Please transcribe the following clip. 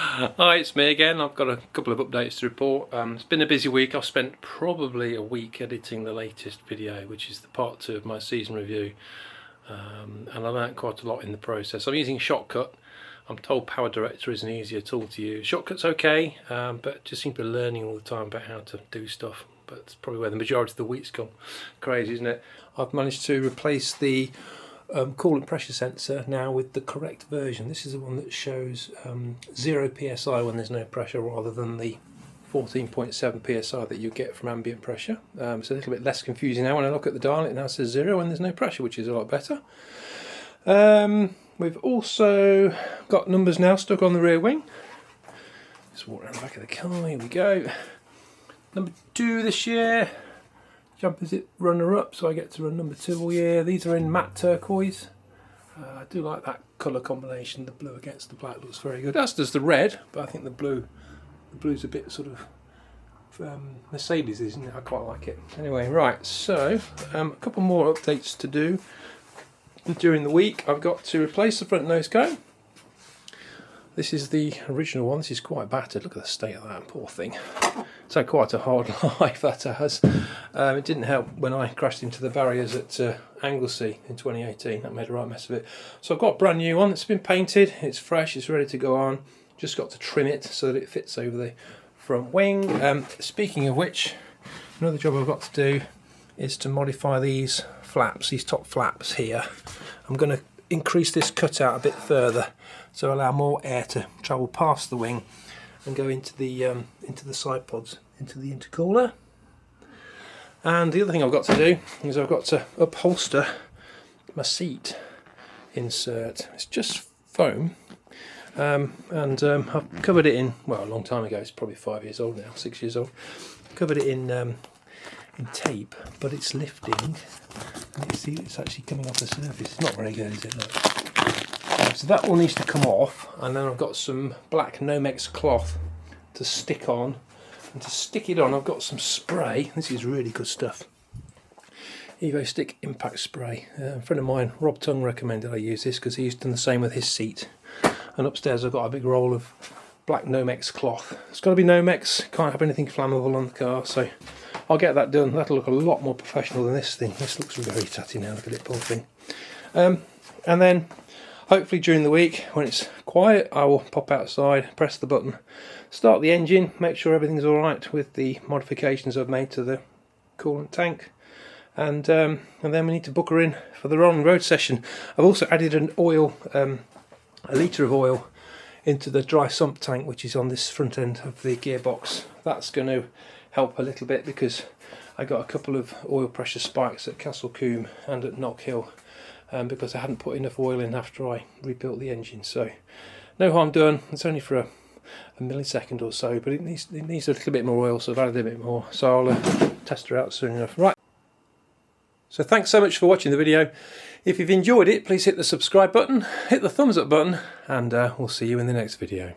Hi, it's me again. I've got a couple of updates to report. It's been a busy week. I've spent probably a week editing the latest video, which is the part 2 of my season review, and I learnt quite a lot in the process. I'm using Shotcut. I'm told Power Director is an easier tool to use. Shotcut's okay, but just seem to be learning all the time about how to do stuff. But it's probably where the majority of the week's gone crazy, isn't it? I've managed to replace the coolant pressure sensor now with the correct version. This is the one that shows 0 psi when there's no pressure, rather than the 14.7 psi that you get from ambient pressure. It's a little bit less confusing now. When I look at the dial, it now says 0 when there's no pressure, which is a lot better. We've also got numbers now stuck on the rear wing. Just walk around the back of the car. Here we go. Number 2 this year. Jumper's it runner-up, so I get to run number 2 all year. These are in matte turquoise. I do like that colour combination. The blue against the black looks very good. As does the red, but I think the blue's a bit sort of Mercedes, isn't it? I quite like it. Anyway, right, so a couple more updates to do during the week. I've got to replace the front nose cone. This is the original one. This is quite battered. Look at the state of that, poor thing. It's had quite a hard life, that has. It didn't help when I crashed into the barriers at Anglesey in 2018. That made a right mess of it. So I've got a brand new one. It's been painted. It's fresh. It's ready to go on. Just got to trim it so that it fits over the front wing. Speaking of which, another job I've got to do is to modify these flaps, these top flaps here. I'm going to increase this cutout a bit further, so allow more air to travel past the wing and go into the side pods, into the intercooler. And the other thing I've got to do is I've got to upholster my seat insert. It's just foam, and I've covered it in, well, a long time ago. It's probably 5 years old now, 6 years old. Covered it in tape, but it's lifting. And you see it's actually coming off the surface. It's not very good, is it? Look. So that all needs to come off, and then I've got some black Nomex cloth to stick on. And to stick it on, I've got some spray. This is really good stuff. Evo Stick Impact Spray. A friend of mine, Rob Tung, recommended I use this because he's done the same with his seat. And upstairs I've got a big roll of black Nomex cloth. It's got to be Nomex, can't have anything flammable on the car, so I'll get that done. That'll look a lot more professional than this thing. This looks very tatty now, look at it, poor thing. And then hopefully during the week, when it's quiet, I will pop outside, press the button, start the engine, make sure everything's alright with the modifications I've made to the coolant tank, and then we need to book her in for the rolling road session. I've also added an oil, a litre of oil into the dry sump tank, which is on this front end of the gearbox. That's going to help a little bit because I got a couple of oil pressure spikes at Castle Combe and at Knock Hill, because I hadn't put enough oil in after I rebuilt the engine. So no harm done. It's only for a millisecond or so, but it needs a little bit more oil, so I've added a bit more. So I'll test her out soon enough. Right. So thanks so much for watching the video. If you've enjoyed it, please hit the subscribe button, hit the thumbs up button, and we'll see you in the next video.